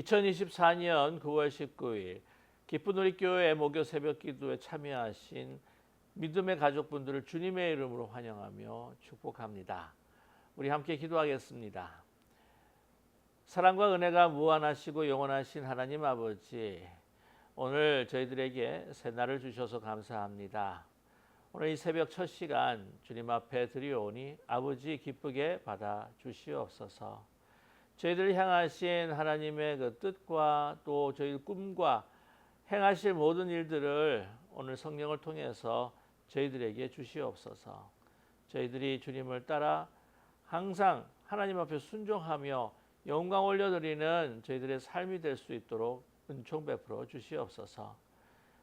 2024년 9월 19일 기쁜 우리 교회 목요 새벽 기도에 참여하신 믿음의 가족분들을 주님의 이름으로 환영하며 축복합니다. 우리 함께 기도하겠습니다. 사랑과 은혜가 무한하시고 영원하신 하나님 아버지, 오늘 저희들에게 새날을 주셔서 감사합니다. 오늘 이 새벽 첫 시간 주님 앞에 드리오니 아버지 기쁘게 받아 주시옵소서. 저희들을 향하신 하나님의 그 뜻과 또 저희 꿈과 행하실 모든 일들을 오늘 성령을 통해서 저희들에게 주시옵소서. 저희들이 주님을 따라 항상 하나님 앞에 순종하며 영광 올려드리는 저희들의 삶이 될 수 있도록 은총 베풀어 주시옵소서.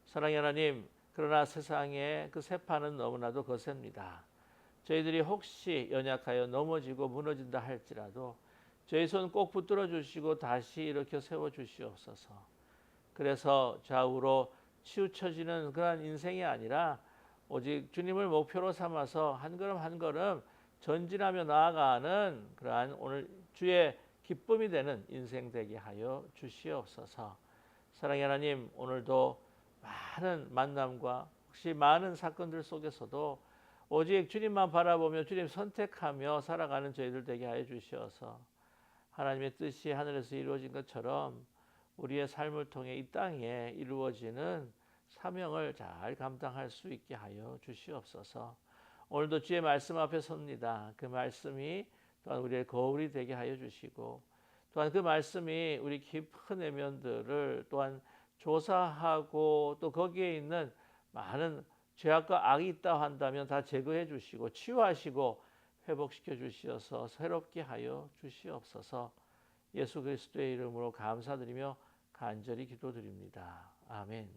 사랑의 하나님, 그러나 세상의 그 세파는 너무나도 거셉니다. 저희들이 혹시 연약하여 넘어지고 무너진다 할지라도 저희 손 꼭 붙들어 주시고 다시 일으켜 세워 주시옵소서. 그래서 좌우로 치우쳐지는 그런 인생이 아니라 오직 주님을 목표로 삼아서 한 걸음 한 걸음 전진하며 나아가는 그러한 오늘 주의 기쁨이 되는 인생 되게 하여 주시옵소서. 사랑의 하나님, 오늘도 많은 만남과 혹시 많은 사건들 속에서도 오직 주님만 바라보며 주님 선택하며 살아가는 저희들 되게 하여 주시어서 하나님의 뜻이 하늘에서 이루어진 것처럼 우리의 삶을 통해 이 땅에 이루어지는 사명을 잘 감당할 수 있게 하여 주시옵소서. 오늘도 주의 말씀 앞에 섭니다. 그 말씀이 또한 우리의 거울이 되게 하여 주시고 또한 그 말씀이 우리 깊은 내면들을 또한 조사하고 또 거기에 있는 많은 죄악과 악이 있다 한다면 다 제거해 주시고 치유하시고 회복시켜 주시어서 새롭게 하여 주시옵소서. 예수 그리스도의 이름으로 감사드리며 간절히 기도드립니다. 아멘.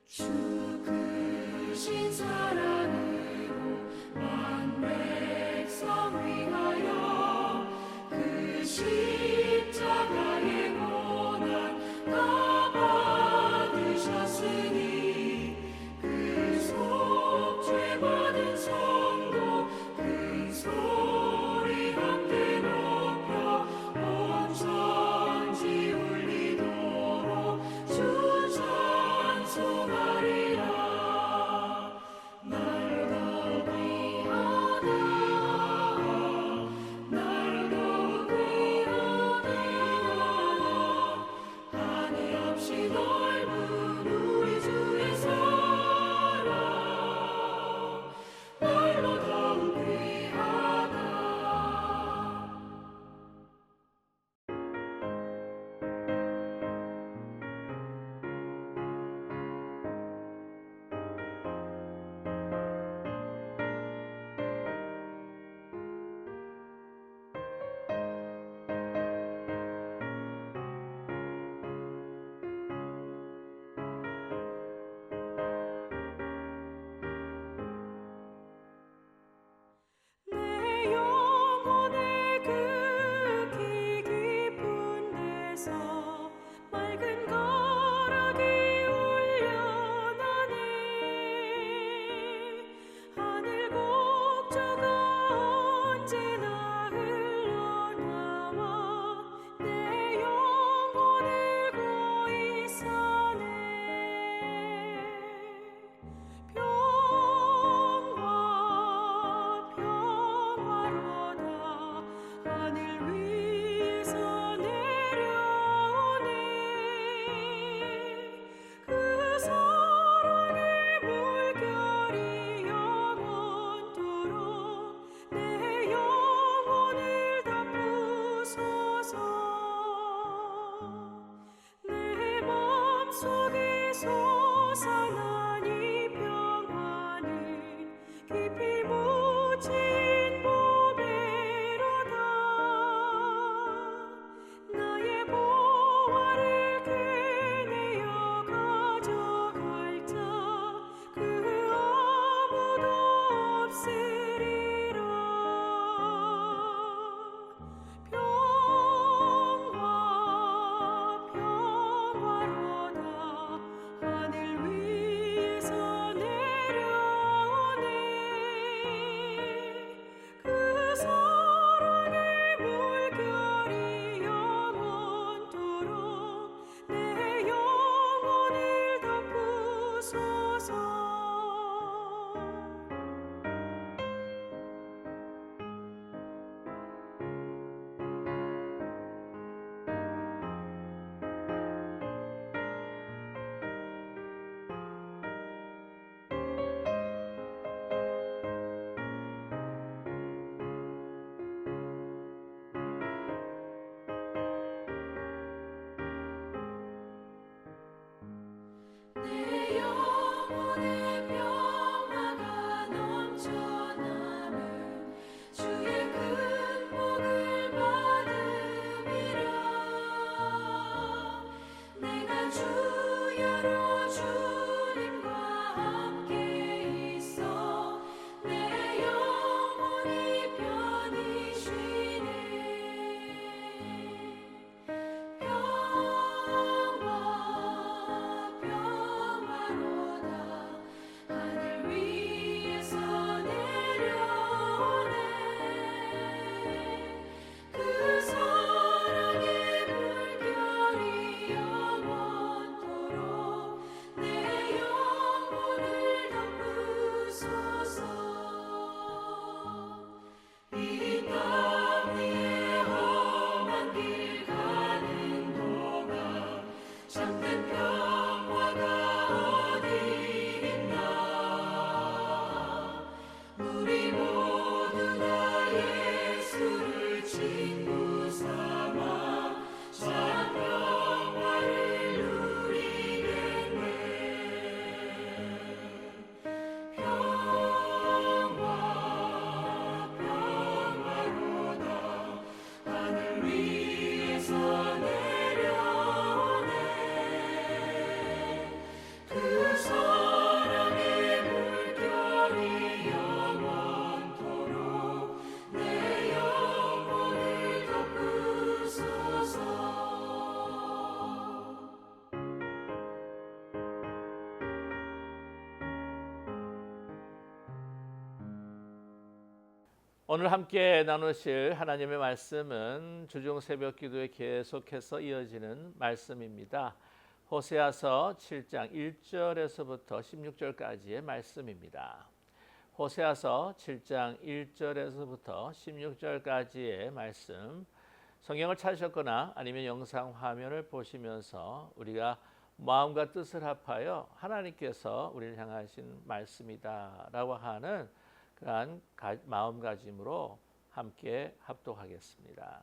주 크신 사랑으로 만 백성 위하여 그 십자가의 고난 다 받으셨으니 그 속죄 받은 성도 큰 소리 함께 높여 온 천지 울리도록 주 찬송하리라. 날로 더욱 귀하다 날로 더욱 귀하다 벗어난 이 평화는 깊이 묻힌 보배로다. 나의 보화를 되뇌어 가져갈 자 그 아무도 없으리라. 평화로다. 하늘 위에서 내려오네. 그 사랑의 물결이 영원토록 내 영혼을 덮으소서. 내 영혼의 평화가 넘쳐남은 주의 큰 복을 받음이라. 내가 주야로 주님과 함께 있어 내 영혼이 편히 쉬네. 평화로다. 하늘 위에서 내려오네. 그 사랑의 물결이 영원토록 내 영혼을 덮으소서. 이 땅 위에 험한 길 가는 동안 참된 평화가 어디 있나. 우리 모두 다 예수를 친구 삼아 참 평화를 누리겠네. 평화로다. 하늘 위에서 내려오네. 그 사랑의 물결이 영원토록 내 영혼을 덮으소서. 오늘 함께 나누실 하나님의 말씀은 주중 새벽 기도에 계속해서 이어지는 말씀입니다. 호세아서 7장 1절에서부터 16절까지의 말씀입니다. 호세아서 7장 1절에서부터 16절까지의 말씀, 성경을 찾으셨거나 아니면 영상 화면을 보시면서 우리가 마음과 뜻을 합하여 하나님께서 우리를 향하신 말씀이다 라고 하는 그러한 마음가짐으로 함께 합독하겠습니다.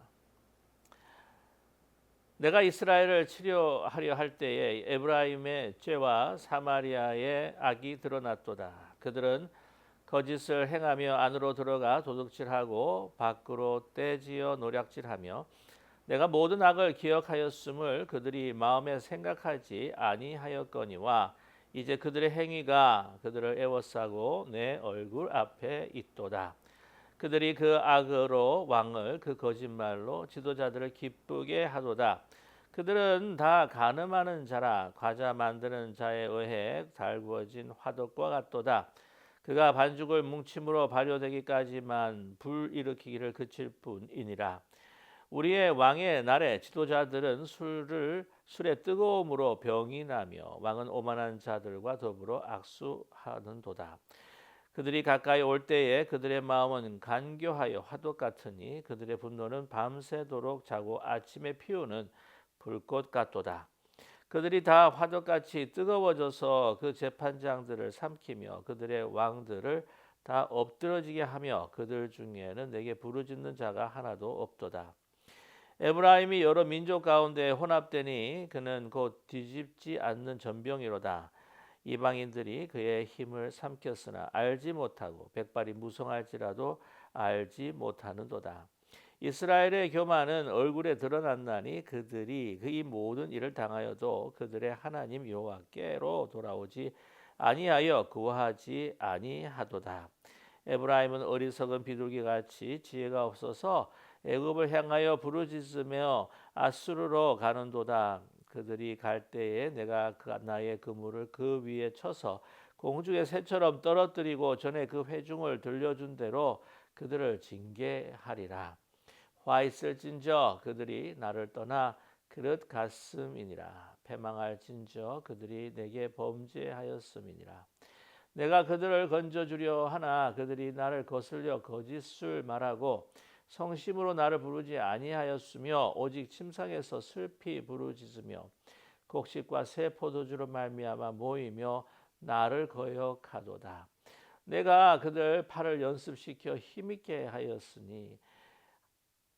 내가 이스라엘을 치료하려 할 때에 에브라임의 죄와 사마리아의 악이 드러났도다. 그들은 거짓을 행하며 안으로 들어가 도둑질하고 밖으로 떼지어 노략질하며 내가 모든 악을 기억하였음을 그들이 마음에 생각하지 아니하였거니와 이제 그들의 행위가 그들을 애워싸고 내 얼굴 앞에 있도다. 그들이 그 악으로 왕을 그 거짓말로 지도자들을 기쁘게 하도다. 그들은 다 간음하는 자라 과자 만드는 자에 의해 달구어진 화덕과 같도다. 그가 반죽을 뭉침으로 발효되기까지만 불 일으키기를 그칠 뿐이니라. 우리의 왕의 날에 지도자들은 술의 뜨거움으로 병이 나며 왕은 오만한 자들과 더불어 악수하는도다. 그들이 가까이 올 때에 그들의 마음은 간교하여 화덕 같으니 그들의 분노는 밤새도록 자고 아침에 피우는 불꽃 같도다. 그들이 다 화덕같이 뜨거워져서 그 재판장들을 삼키며 그들의 왕들을 다 엎드러지게 하며 그들 중에는 내게 부르짖는 자가 하나도 없도다. 에브라임이 여러 민족 가운데 혼합되니 그는 곧 뒤집지 않는 전병이로다. 이방인들이 그의 힘을 삼켰으나 알지 못하고 백발이 무성할지라도 알지 못하는도다. 이스라엘의 교만은 얼굴에 드러났나니 그들이 그 이 모든 일을 당하여도 그들의 하나님 여호와께로 돌아오지 아니하여 구하지 아니하도다. 에브라임은 어리석은 비둘기같이 지혜가 없어서 애굽을 향하여 부르짖으며 아수르로 가는도다. 그들이 갈 때에 내가 나의 그물을 그 위에 쳐서 공중의 새처럼 떨어뜨리고 전에 그 회중을 들려준 대로 그들을 징계하리라. 화 있을진저 그들이 나를 떠나 그릇 갔음이니라. 패망할진저 그들이 내게 범죄하였음이니라. 내가 그들을 건져주려 하나 그들이 나를 거슬려 거짓을 말하고 성심으로 나를 부르지 아니하였으며 오직 침상에서 슬피 부르짖으며 곡식과 새 포도주로 말미암아 모이며 나를 거역하도다. 내가 그들 팔을 연습시켜 힘있게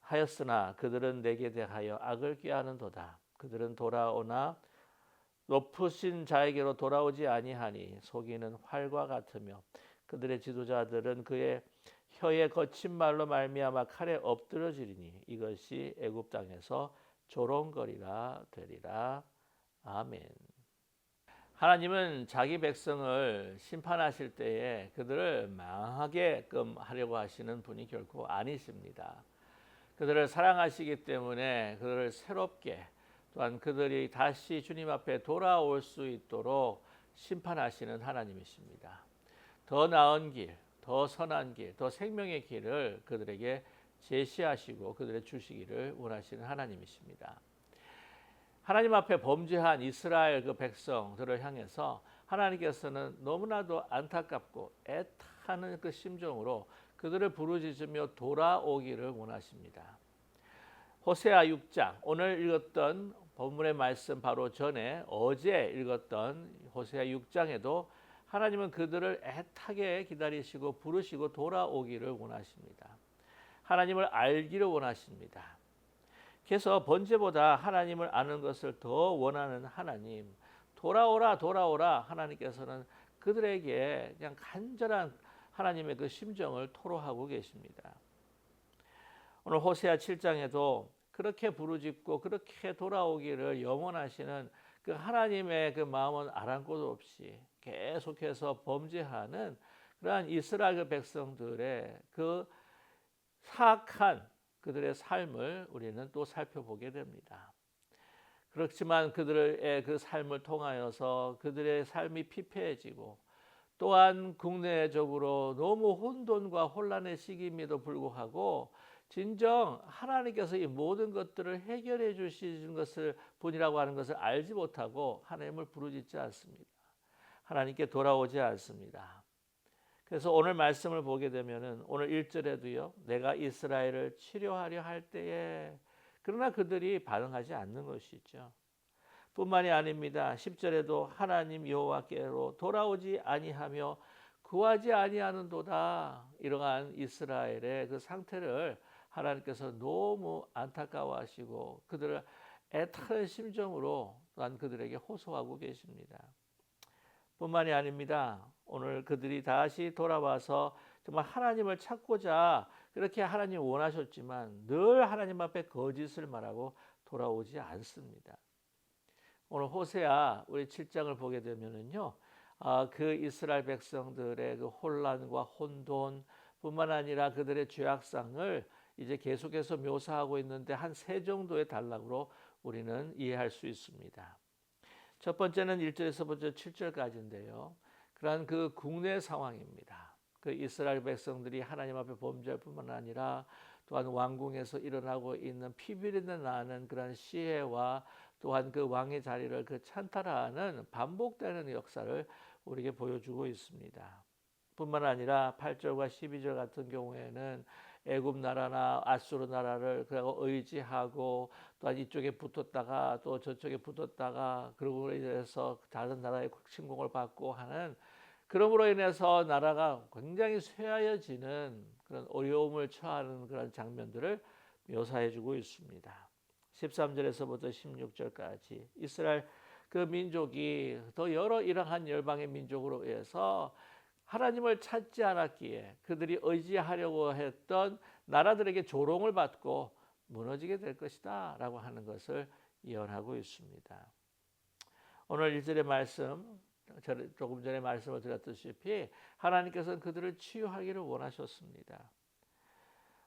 하였으나 그들은 내게 대하여 악을 꾀하는도다. 그들은 돌아오나 높으신 자에게로 돌아오지 아니하니 속이는 활과 같으며 그들의 지도자들은 그의 혀의 거친 말로 말미암아 칼에 엎드러지리니 이것이 애굽 땅에서 조롱거리가 되리라. 아멘. 하나님은 자기 백성을 심판하실 때에 그들을 망하게끔 하려고 하시는 분이 결코 아니십니다. 그들을 사랑하시기 때문에 그들을 새롭게 또한 그들이 다시 주님 앞에 돌아올 수 있도록 심판하시는 하나님이십니다. 더 나은 길, 더 선한 길, 더 생명의 길을 그들에게 제시하시고 그들의 주시기를 원하시는 하나님이십니다. 하나님 앞에 범죄한 이스라엘 그 백성들을 향해서 하나님께서는 너무나도 안타깝고 애타는 그 심정으로 그들을 부르짖으며 돌아오기를 원하십니다. 호세아 6장 오늘 읽었던 본문의 말씀 바로 전에 어제 읽었던 호세아 6장에도 하나님은 그들을 애타게 기다리시고 부르시고 돌아오기를 원하십니다. 하나님을 알기를 원하십니다. 그래서 번제보다 하나님을 아는 것을 더 원하는 하나님, 돌아오라 돌아오라 하나님께서는 그들에게 그냥 간절한 하나님의 그 심정을 토로하고 계십니다. 오늘 호세아 7장에도 그렇게 부르짖고 그렇게 돌아오기를 염원하시는 그 하나님의 그 마음은 아랑곳 없이 계속해서 범죄하는 그러한 이스라엘 백성들의 그 사악한 그들의 삶을 우리는 또 살펴보게 됩니다. 그렇지만 그들의 그 삶을 통하여서 그들의 삶이 피폐해지고 또한 국내적으로 너무 혼돈과 혼란의 시기임에도 불구하고 진정 하나님께서 이 모든 것들을 해결해 주시는 것을 분이라고 하는 것을 알지 못하고 하나님을 부르짖지 않습니다. 하나님께 돌아오지 않습니다. 그래서 오늘 말씀을 보게 되면은 오늘 1절에도요. 내가 이스라엘을 치료하려 할 때에 그러나 그들이 반응하지 않는 것이죠. 뿐만이 아닙니다. 10절에도 하나님 여호와께로 돌아오지 아니하며 구하지 아니하는도다. 이러한 이스라엘의 그 상태를 하나님께서 너무 안타까워하시고 그들을 애타는 심정으로 또한 그들에게 호소하고 계십니다. 뿐만이 아닙니다. 오늘 그들이 다시 돌아와서 정말 하나님을 찾고자 그렇게 하나님 원하셨지만 늘 하나님 앞에 거짓을 말하고 돌아오지 않습니다. 오늘 호세아 우리 7장을 보게 되면은요, 그 이스라엘 백성들의 그 혼란과 혼돈 뿐만 아니라 그들의 죄악상을 이제 계속해서 묘사하고 있는데 한 세 정도의 단락으로 우리는 이해할 수 있습니다. 첫 번째는 1절에서부터 7절까지인데요. 그러한 그 국내 상황입니다. 그 이스라엘 백성들이 하나님 앞에 범죄할 뿐만 아니라 또한 왕궁에서 일어나고 있는 피비린내 나는 그런 시해와 또한 그 왕의 자리를 그 찬탈하는 반복되는 역사를 우리에게 보여주고 있습니다. 뿐만 아니라 8절과 12절 같은 경우에는 애굽 나라나 아수르 나라를 의지하고 또한 이쪽에 붙었다가 또 저쪽에 붙었다가 그러고 인해서 다른 나라의 침공을 받고 하는 그러므로 인해서 나라가 굉장히 쇠하여지는 그런 어려움을 처하는 그런 장면들을 묘사해주고 있습니다. 13절에서부터 16절까지 이스라엘 그 민족이 더 여러 이러한 열방의 민족으로 의해서 하나님을 찾지 않았기에 그들이 의지하려고 했던 나라들에게 조롱을 받고 무너지게 될 것이다 라고 하는 것을 예언하고 있습니다. 오늘 1절의 말씀, 조금 전에 말씀을 드렸다시피 하나님께서는 그들을 치유하기를 원하셨습니다.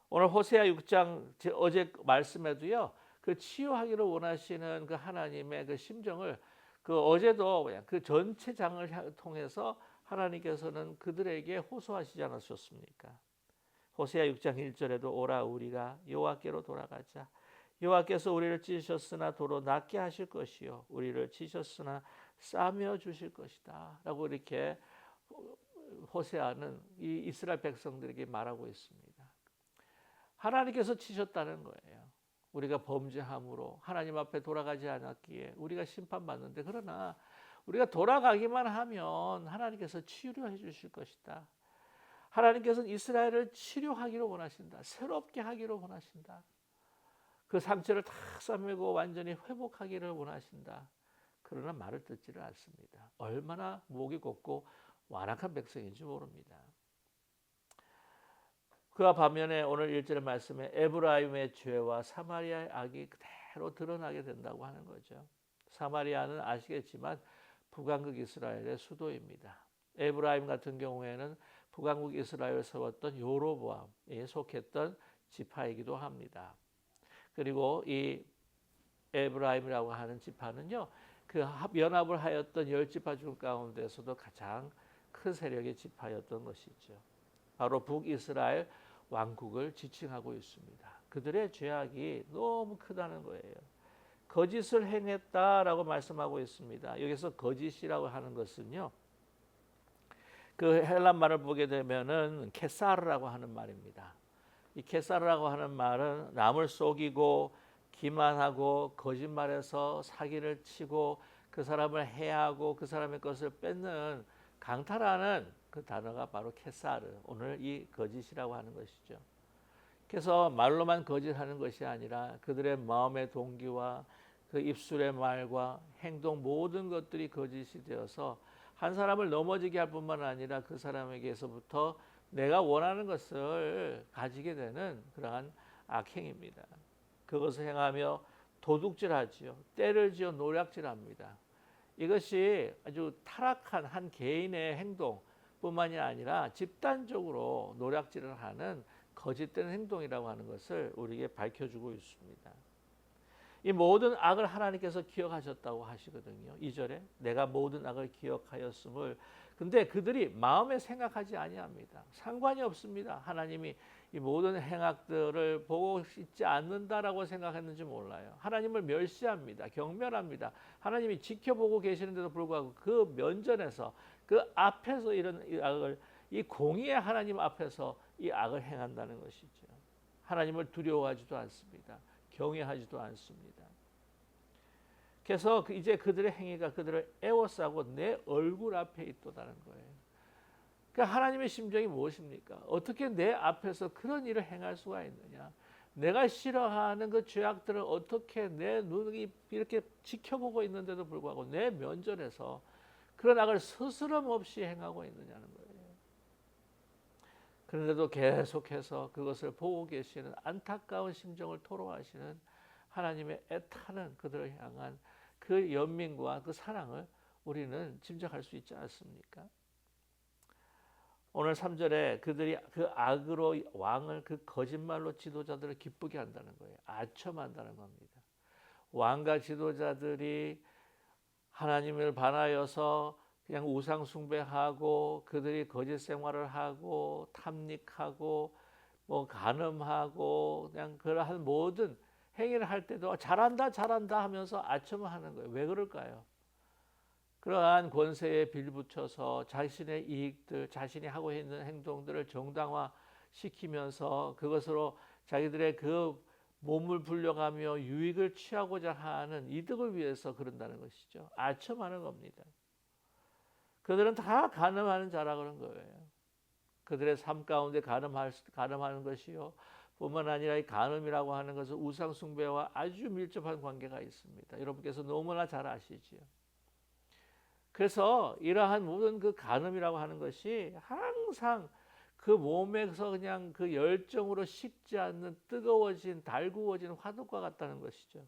오늘 호세아 6장 어제 말씀에도요, 그 치유하기를 원하시는 그 하나님의 그 심정을 그 어제도 그 전체 장을 통해서 하나님께서는 그들에게 호소하시지 않으셨습니까? 호세아 6장 1절에도 오라 우리가 여호와께로 돌아가자. 여호와께서 우리를 찢으셨으나 도로 낫게 하실 것이요 우리를 치셨으나 싸며 주실 것이다 라고 이렇게 호세아는 이 이스라엘 백성들에게 말하고 있습니다. 하나님께서 치셨다는 거예요. 우리가 범죄함으로 하나님 앞에 돌아가지 않았기에 우리가 심판받는데, 그러나 우리가 돌아가기만 하면 하나님께서 치유해 주실 것이다. 하나님께서는 이스라엘을 치료하기를 원하신다. 새롭게 하기를 원하신다. 그 상처를 다 싸매고 완전히 회복하기를 원하신다. 그러나 말을 듣지를 않습니다. 얼마나 목이 곱고 완악한 백성인지 모릅니다. 그와 반면에 오늘 1절의 말씀에 에브라임의 죄와 사마리아의 악이 그대로 드러나게 된다고 하는 거죠. 사마리아는 아시겠지만 북왕국 이스라엘의 수도입니다. 에브라임 같은 경우에는 북왕국 이스라엘을 세웠던 여로보암에 속했던 지파이기도 합니다. 그리고 이 에브라임이라고 하는 지파는요, 그 연합을 하였던 10지파 중 가운데서도 가장 큰 세력의 지파였던 것이죠. 바로 북이스라엘 왕국을 지칭하고 있습니다. 그들의 죄악이 너무 크다는 거예요. 거짓을 행했다라고 말씀하고 있습니다. 여기서 거짓이라고 하는 것은요, 그 헬란 말을 보게 되면은 케사르라고 하는 말입니다. 이 케사르라고 하는 말은 남을 속이고 기만하고 거짓말해서 사기를 치고 그 사람을 해하고 그 사람의 것을 뺏는 강탈하는 그 단어가 바로 케사르, 오늘 이 거짓이라고 하는 것이죠. 그래서 말로만 거짓하는 것이 아니라 그들의 마음의 동기와 그 입술의 말과 행동 모든 것들이 거짓이 되어서 한 사람을 넘어지게 할 뿐만 아니라 그 사람에게서부터 내가 원하는 것을 가지게 되는 그러한 악행입니다. 그것을 행하며 도둑질하지요. 때를 지어 노략질합니다. 이것이 아주 타락한 한 개인의 행동뿐만이 아니라 집단적으로 노략질을 하는 거짓된 행동이라고 하는 것을 우리에게 밝혀주고 있습니다. 이 모든 악을 하나님께서 기억하셨다고 하시거든요. 2절에 내가 모든 악을 기억하였음을. 근데 그들이 마음에 생각하지 아니합니다. 상관이 없습니다. 하나님이 이 모든 행악들을 보고 있지 않는다라고 생각했는지 몰라요. 하나님을 멸시합니다. 경멸합니다. 하나님이 지켜보고 계시는데도 불구하고 그 면전에서 그 앞에서 이런 이 악을, 이 공의의 하나님 앞에서 이 악을 행한다는 것이죠. 하나님을 두려워하지도 않습니다. 경외하지도 않습니다. 그래서 이제 그들의 행위가 그들을 애워싸고 내 얼굴 앞에 있도다는 거예요. 그러니까 하나님의 심정이 무엇입니까? 어떻게 내 앞에서 그런 일을 행할 수가 있느냐? 내가 싫어하는 그 죄악들을 어떻게 내 눈이 이렇게 지켜보고 있는데도 불구하고 내 면전에서 그런 악을 스스럼 없이 행하고 있느냐는 거예요. 그런데도 계속해서 그것을 보고 계시는 안타까운 심정을 토로하시는 하나님의 애타는 그들을 향한 그 연민과 그 사랑을 우리는 짐작할 수 있지 않습니까? 오늘 3절에 그들이 그 악으로 왕을, 그 거짓말로 지도자들을 기쁘게 한다는 거예요. 아첨한다는 겁니다. 왕과 지도자들이 하나님을 반하여서 그냥 우상 숭배하고 그들이 거짓 생활을 하고 탐닉하고 뭐 간음하고 그냥 그러한 모든 행위를 할 때도 잘한다 잘한다 하면서 아첨하는 거예요. 왜 그럴까요? 그러한 권세에 빌붙여서 자신의 이익들, 자신이 하고 있는 행동들을 정당화시키면서 그것으로 자기들의 그 몸을 불려가며 유익을 취하고자 하는 이득을 위해서 그런다는 것이죠. 아첨하는 겁니다. 그들은 다 간음하는 자라 그런 거예요. 그들의 삶 가운데 간음하는 것이요, 뿐만 아니라 이 간음이라고 하는 것은 우상 숭배와 아주 밀접한 관계가 있습니다. 여러분께서 너무나 잘 아시지요. 그래서 이러한 모든 그 간음이라고 하는 것이 항상 그 몸에서 그냥 그 열정으로 식지 않는 뜨거워진 달구어진 화덕과 같다는 것이죠.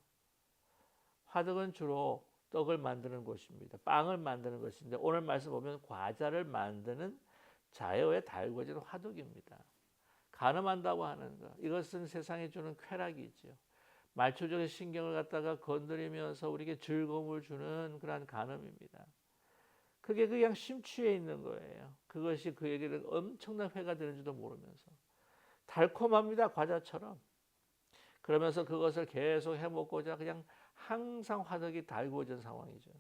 화덕은 주로 떡을 만드는 곳입니다. 빵을 만드는 것인데 오늘 말씀 보면 과자를 만드는 자여의 달구어진 화덕입니다. 간음한다고 하는 것, 이것은 세상에 주는 쾌락이죠. 말초적인 신경을 갖다가 건드리면서 우리에게 즐거움을 주는 그러한 간음입니다. 그게 그냥 심취해 있는 거예요. 그것이 그에게는 엄청난 회가 되는지도 모르면서 달콤합니다. 과자처럼. 그러면서 그것을 계속 해먹고자 그냥 항상 화덕이 달구어진 상황이죠.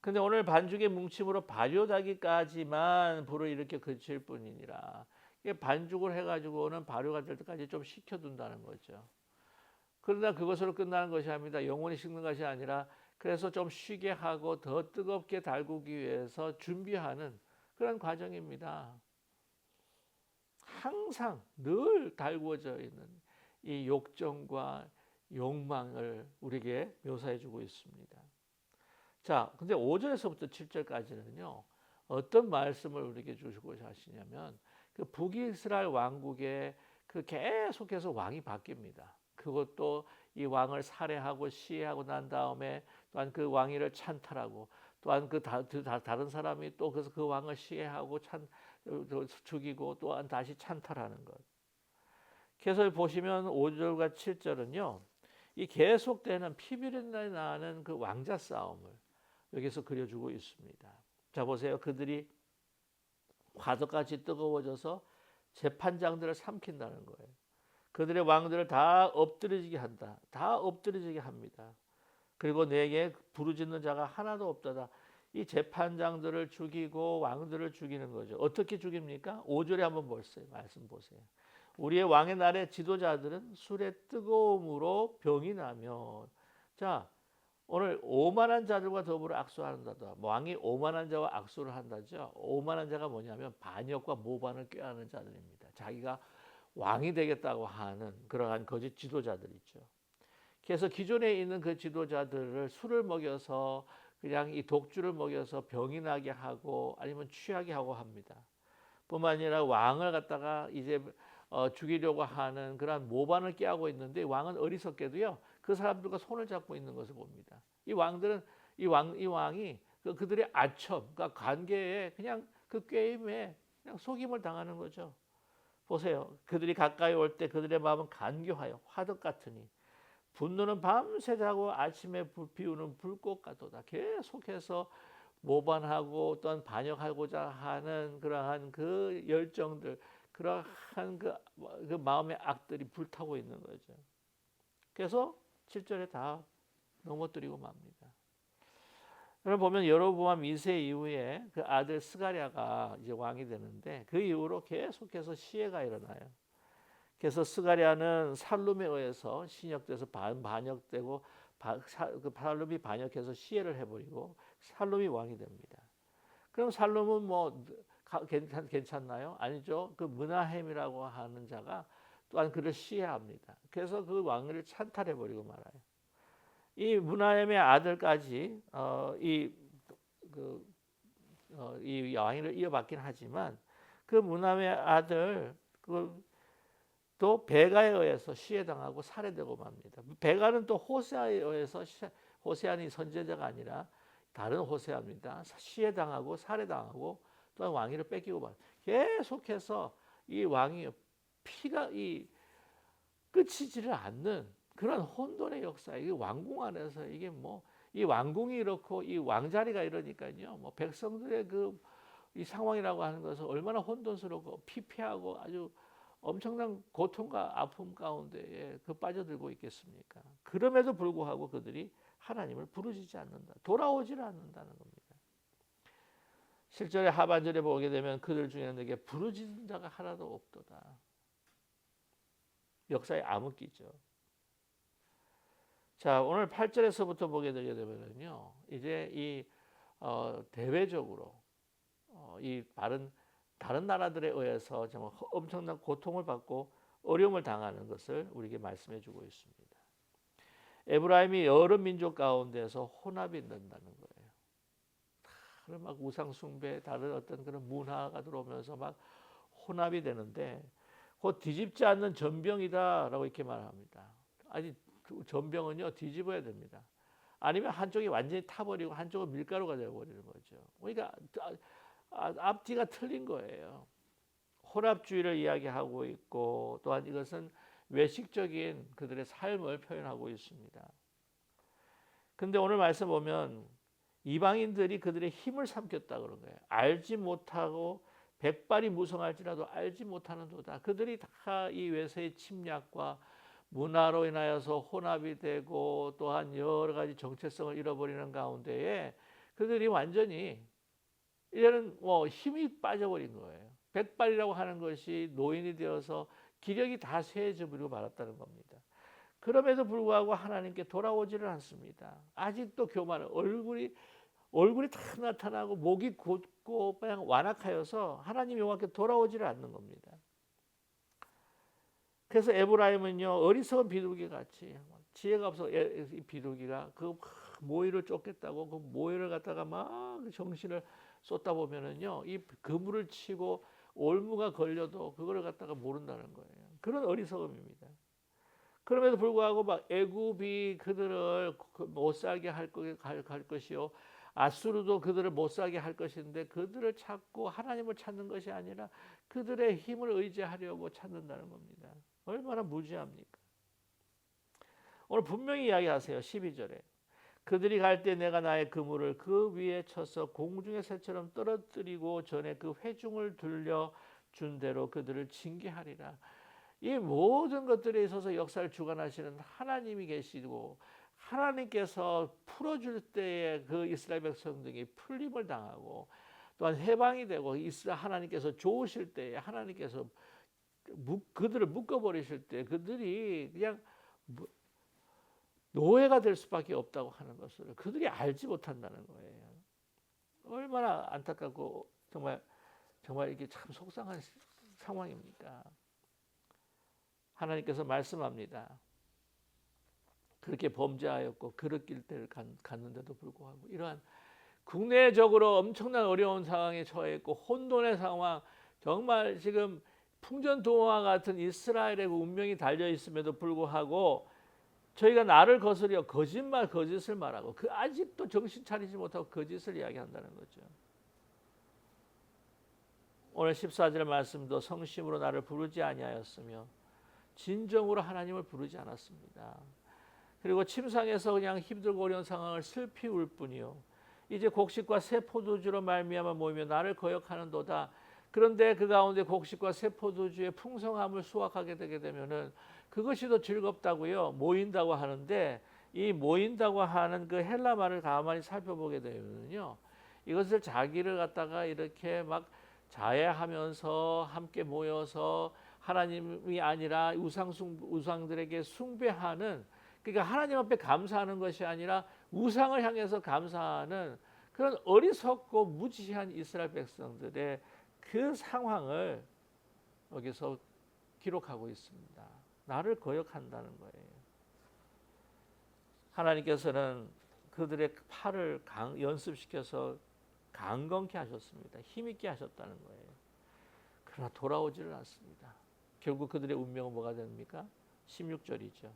근데 오늘 반죽의 뭉침으로 발효하기까지만 불을 이렇게 그칠 뿐이니라. 이게 반죽을 해가지고는 발효가 될 때까지 좀 식혀둔다는 거죠. 그러나 그것으로 끝나는 것이 아닙니다. 영원히 식는 것이 아니라 그래서 좀 쉬게 하고 더 뜨겁게 달구기 위해서 준비하는 그런 과정입니다. 항상 늘 달구어져 있는 이 욕정과 욕망을 우리에게 묘사해 주고 있습니다. 자, 근데 5절에서부터 7절까지는요. 어떤 말씀을 우리에게 주시고 하시냐면 그 북이스라엘 왕국에 그 계속해서 왕이 바뀝니다. 그것도 이 왕을 살해하고 시해하고 난 다음에 또한 그 왕위를 찬탈하고 또한 다른 사람이 또 그래서 그 왕을 시해하고 죽이고 또한 다시 찬탈하는 것. 그래서 보시면 5절과 7절은요. 이 계속되는 피비린내 나는 그 왕자 싸움을 여기서 그려주고 있습니다. 자 보세요. 그들이 화덕같이 뜨거워져서 재판장들을 삼킨다는 거예요. 그들의 왕들을 다 엎드려지게 한다. 다 엎드려지게 합니다. 그리고 내게 부르짖는 자가 하나도 없다다. 이 재판장들을 죽이고 왕들을 죽이는 거죠. 어떻게 죽입니까? 5절에 한번 보세요. 말씀 보세요. 우리의 왕의 날의 지도자들은 술의 뜨거움으로 병이 나면 자 오늘 오만한 자들과 더불어 악수한다다. 왕이 오만한 자와 악수를 한다죠. 오만한 자가 뭐냐면 반역과 모반을 꾀하는 자들입니다. 자기가 왕이 되겠다고 하는 그러한 거짓 지도자들이죠. 그래서 기존에 있는 그 지도자들을 술을 먹여서 그냥 이 독주를 먹여서 병이 나게 하고 아니면 취하게 하고 합니다. 뿐만 아니라 왕을 갖다가 이제 죽이려고 하는 그런 모반을 꾀하고 있는데 왕은 어리석게도요 그 사람들과 손을 잡고 있는 것을 봅니다. 이 왕들은 이 왕이 그들의 아첨, 그러니까 관계에 그냥 그 꾀임에 그냥 속임을 당하는 거죠. 보세요. 그들이 가까이 올 때 그들의 마음은 간교하여 화덕 같으니 분노는 밤새 자고 아침에 비우는 불꽃 같도다. 계속해서 모반하고 또한 반역하고자 하는 그러한 그 열정들, 그러한 그 마음의 악들이 불타고 있는 거죠. 그래서 7절에 다 넘어뜨리고 맙니다. 여러분 보면 여로보암 2세 이후에 그 아들 스가랴가 이제 왕이 되는데 그 이후로 계속해서 시해가 일어나요. 그래서 스가랴는 살룸에 의해서 신역돼서 반역되고 살룸이 반역해서 시해를 해버리고 살룸이 왕이 됩니다. 그럼 살룸은 뭐 괜찮나요? 아니죠. 그 므나헴이라고 하는 자가 또한 그를 시해합니다. 그래서 그 왕을 찬탈해버리고 말아요. 이 므나헴의 아들까지 이 왕위를 이어받긴 하지만 그 므나헴의 아들 또 베가에 의해서 시해당하고 살해되고 맙니다. 베가는 또 호세아에 의해서 호세아는 선제자가 아니라 다른 호세아입니다. 시해당하고 살해당하고 또 왕위를 뺏기고 맙니다. 계속해서 이 왕이 피가 끝이지를 않는 그런 혼돈의 역사. 이게 왕궁 안에서 이게 뭐 이 왕궁이 이렇고 이 왕자리가 이러니까요. 뭐 백성들의 이 상황이라고 하는 것은 얼마나 혼돈스럽고 피폐하고 아주 엄청난 고통과 아픔 가운데에 빠져들고 있겠습니까? 그럼에도 불구하고 그들이 하나님을 부르짖지 않는다. 돌아오질 않는다는 겁니다. 실제로 하반절에 보게 되면 그들 중에는 내게 부르짖는 자가 하나도 없도다. 역사의 암흑기죠. 자, 오늘 8절에서부터 보게 되게 되면요. 이제 대외적으로 이 다른 나라들에 의해서 정말 엄청난 고통을 받고 어려움을 당하는 것을 우리에게 말씀해 주고 있습니다. 에브라임이 여러 민족 가운데서 혼합이 된다는 거예요. 그런 막 우상 숭배, 다른 어떤 그런 문화가 들어오면서 막 혼합이 되는데 곧 뒤집지 않는 전병이다라고 이렇게 말합니다. 아니 그 전병은요 뒤집어야 됩니다. 아니면 한쪽이 완전히 타버리고 한쪽은 밀가루가 되어버리는 거죠. 그러니까 앞뒤가 틀린 거예요. 혼합주의를 이야기하고 있고 또한 이것은 외식적인 그들의 삶을 표현하고 있습니다. 근데 오늘 말씀 보면 이방인들이 그들의 힘을 삼켰다 그런 거예요. 알지 못하고 백발이 무성할지라도 알지 못하는도다. 그들이 다 이 외세의 침략과 문화로 인하여서 혼합이 되고 또한 여러 가지 정체성을 잃어버리는 가운데에 그들이 완전히 이제는 힘이 빠져버린 거예요. 백발이라고 하는 것이 노인이 되어서 기력이 다 쇠해져 버리고 말았다는 겁니다. 그럼에도 불구하고 하나님께 돌아오지를 않습니다. 아직도 교만은 얼굴이 다 나타나고 목이 곧고 그냥 완악하여서 하나님 여호와께 돌아오지를 않는 겁니다. 그래서 에브라임은요 어리석은 비둘기 같이 지혜가 없어 이 비둘기가 그 모이를 쫓겠다고 그 모이를 갖다가 막 정신을 쏟다 보면은요 이 그물을 치고 올무가 걸려도 그거를 갖다가 모른다는 거예요. 그런 어리석음입니다. 그럼에도 불구하고 막 애굽이 그들을 못 살게 할 것이요 아수르도 그들을 못 살게 할 것인데 그들을 찾고 하나님을 찾는 것이 아니라 그들의 힘을 의지하려고 찾는다는 겁니다. 얼마나 무지합니까? 오늘 분명히 이야기하세요. 12절에 그들이 갈 때 내가 나의 그물을 그 위에 쳐서 공중의 새처럼 떨어뜨리고 전에 그 회중을 들려준 대로 그들을 징계하리라. 이 모든 것들에 있어서 역사를 주관하시는 하나님이 계시고 하나님께서 풀어줄 때에 그 이스라엘 백성들이 풀림을 당하고 또한 해방이 되고 하나님께서 좋으실 때에 하나님께서 그들을 묶어버리실 때 그들이 그냥 노예가 될 수밖에 없다고 하는 것을 그들이 알지 못한다는 거예요. 얼마나 안타깝고 정말 이게 참 속상한 상황입니까? 하나님께서 말씀합니다. 그렇게 범죄하였고 그릇길 때를 갔는데도 불구하고 이러한 국내적으로 엄청난 어려운 상황에 처해 있고 혼돈의 상황, 정말 지금 풍전등화와 같은 이스라엘의 운명이 달려 있음에도 불구하고 저희가 나를 거스려 거짓을 말하고 그 아직도 정신 차리지 못하고 거짓을 이야기한다는 거죠. 오늘 14절 말씀도 성심으로 나를 부르지 아니하였으며 진정으로 하나님을 부르지 않았습니다. 그리고 침상에서 그냥 힘들고 어려운 상황을 슬피 울 뿐이요 이제 곡식과 새 포도주로 말미암아 모이며 나를 거역하는도다. 그런데 그 가운데 곡식과 새 포도주의 풍성함을 수확하게 되게 되면은 그것이 더 즐겁다고요. 모인다고 하는데 이 모인다고 하는 그 헬라 말을 가만히 살펴보게 되면요. 이것을 자기를 갖다가 이렇게 막 자해하면서 함께 모여서 하나님이 아니라 우상들에게 숭배하는 그러니까 하나님 앞에 감사하는 것이 아니라 우상을 향해서 감사하는 그런 어리석고 무지한 이스라엘 백성들의 그 상황을 여기서 기록하고 있습니다. 나를 거역한다는 거예요. 하나님께서는 그들의 팔을 연습시켜서 강건케 하셨습니다. 힘있게 하셨다는 거예요. 그러나 돌아오지를 않습니다. 결국 그들의 운명은 뭐가 됩니까? 16절이죠.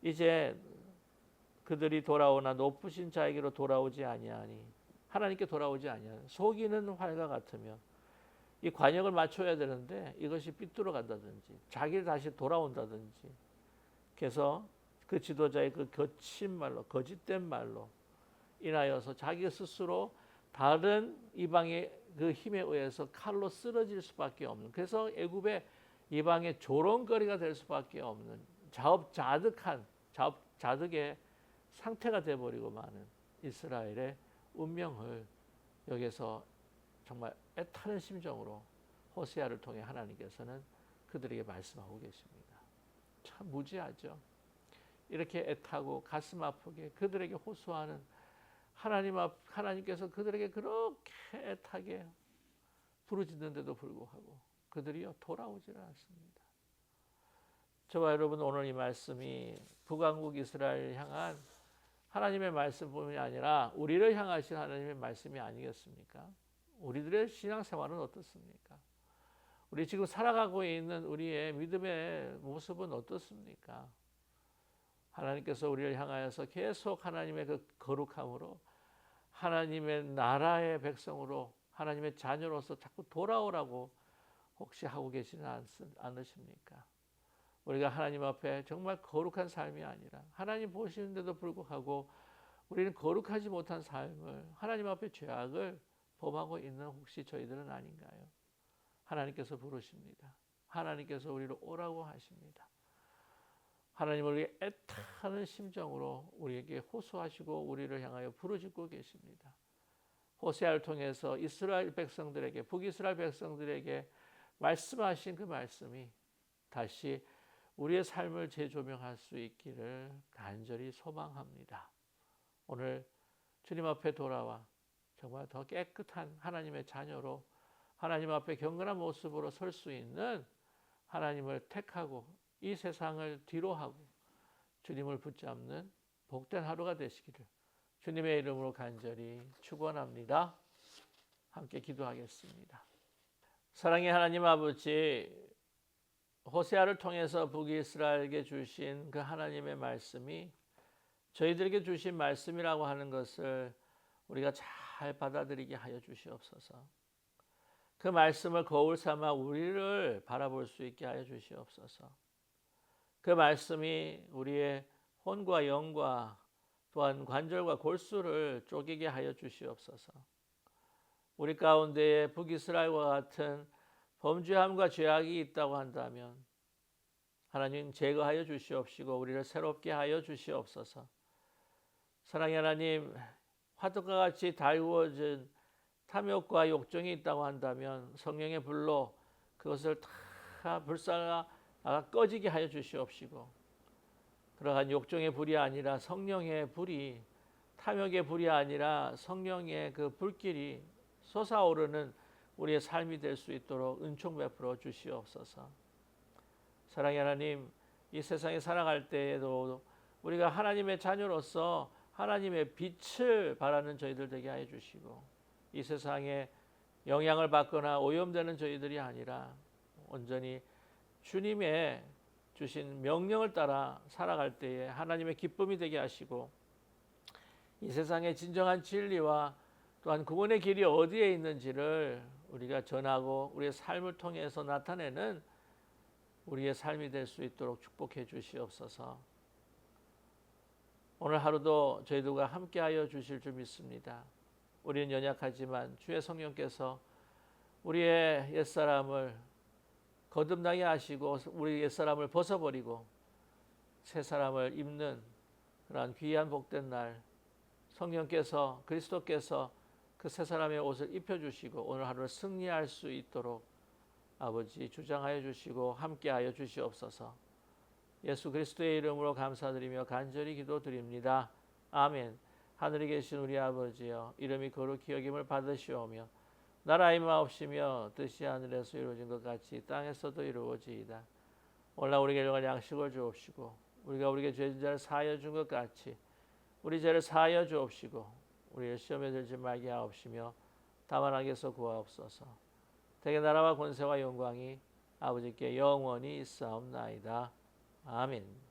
이제 그들이 돌아오나 높으신 자에게로 돌아오지 아니하니 하나님께 돌아오지 아니하니 속이는 활과 같으며 이 관역을 맞춰야 되는데 이것이 삐뚤어 간다든지 자기를 다시 돌아온다든지 그래서 그 지도자의 그 거친 말로 거짓된 말로 인하여서 자기 스스로 다른 이방의 그 힘에 의해서 칼로 쓰러질 수밖에 없는 그래서 애굽의 이방의 조롱거리가 될 수밖에 없는 자득의 상태가 되어버리고 마는 이스라엘의 운명을 여기서 정말 애타는 심정으로 호세아를 통해 하나님께서는 그들에게 말씀하고 계십니다. 참 무지하죠. 이렇게 애타고 가슴 아프게 그들에게 호소하는 하나님께서 그들에게 그렇게 애타게 부르짖는데도 불구하고 그들이요 돌아오지를 않습니다. 저와 여러분 오늘 이 말씀이 북왕국 이스라엘을 향한 하나님의 말씀뿐이 아니라 우리를 향하신 하나님의 말씀이 아니겠습니까? 우리들의 신앙생활은 어떻습니까? 우리 지금 살아가고 있는 우리의 믿음의 모습은 어떻습니까? 하나님께서 우리를 향하여서 계속 하나님의 그 거룩함으로 하나님의 나라의 백성으로 하나님의 자녀로서 자꾸 돌아오라고 혹시 하고 계시는 않으십니까? 우리가 하나님 앞에 정말 거룩한 삶이 아니라 하나님 보시는데도 불구하고 우리는 거룩하지 못한 삶을 하나님 앞에 죄악을 범하고 있는 혹시 저희들은 아닌가요? 하나님께서 부르십니다. 하나님께서 우리를 오라고 하십니다. 하나님을 위해 애타는 심정으로 우리에게 호소하시고 우리를 향하여 부르짖고 계십니다. 호세아를 통해서 이스라엘 백성들에게 북이스라엘 백성들에게 말씀하신 그 말씀이 다시 우리의 삶을 재조명할 수 있기를 간절히 소망합니다. 오늘 주님 앞에 돌아와 정말 더 깨끗한 하나님의 자녀로 하나님 앞에 경건한 모습으로 설 수 있는 하나님을 택하고 이 세상을 뒤로하고 주님을 붙잡는 복된 하루가 되시기를 주님의 이름으로 간절히 축원합니다. 함께 기도하겠습니다. 사랑의 하나님 아버지, 호세아를 통해서 북이스라엘에게 주신 그 하나님의 말씀이 저희들에게 주신 말씀이라고 하는 것을 우리가 잘 받아들이게 하여 주시옵소서. 그 말씀을 거울 삼아 우리를 바라볼 수 있게 하여 주시옵소서. 그 말씀이 우리의 혼과 영과 또한 관절과 골수를 쪼개게 하여 주시옵소서. 우리 가운데에 북이스라엘과 같은 범죄함과 죄악이 있다고 한다면 하나님 제거하여 주시옵시고 우리를 새롭게 하여 주시옵소서. 사랑의 하나님, 화덕과 같이 달구어진 탐욕과 욕정이 있다고 한다면 성령의 불로 그것을 다 불살라 꺼지게 하여 주시옵시고 그러한 욕정의 불이 아니라 성령의 불이, 탐욕의 불이 아니라 성령의 그 불길이 솟아오르는 우리의 삶이 될 수 있도록 은총 베풀어 주시옵소서. 사랑의 하나님, 이 세상에 살아갈 때에도 우리가 하나님의 자녀로서 하나님의 빛을 발하는 저희들 되게 하여 주시고 이 세상에 영향을 받거나 오염되는 저희들이 아니라 온전히 주님의 주신 명령을 따라 살아갈 때에 하나님의 기쁨이 되게 하시고 이 세상의 진정한 진리와 또한 구원의 길이 어디에 있는지를 우리가 전하고 우리의 삶을 통해서 나타내는 우리의 삶이 될 수 있도록 축복해 주시옵소서. 오늘 하루도 저희들과 함께하여 주실 줄 믿습니다. 우리는 연약하지만 주의 성령께서 우리의 옛사람을 거듭나게 하시고 우리 옛사람을 벗어버리고 새 사람을 입는 그러한 귀한 복된 날 성령께서 그리스도께서 그 새 사람의 옷을 입혀주시고 오늘 하루를 승리할 수 있도록 아버지 주장하여 주시고 함께하여 주시옵소서. 예수 그리스도의 이름으로 감사드리며 간절히 기도드립니다. 아멘. 하늘에 계신 우리 아버지여, 이름이 거룩히 여김을 받으시오며 나라의 마옵시며 뜻이 하늘에서 이루어진 것 같이 땅에서도 이루어지이다. 오늘 우리에게 일용할 양식을 주옵시고 우리가 우리에게 죄진 자를 사하여 준 것 같이 우리 죄를 사하여 주옵시고 우리를 시험에 들지 말게 하옵시며 다만 악에서 구하옵소서. 대개 나라와 권세와 영광이 아버지께 영원히 있사옵나이다. 아멘.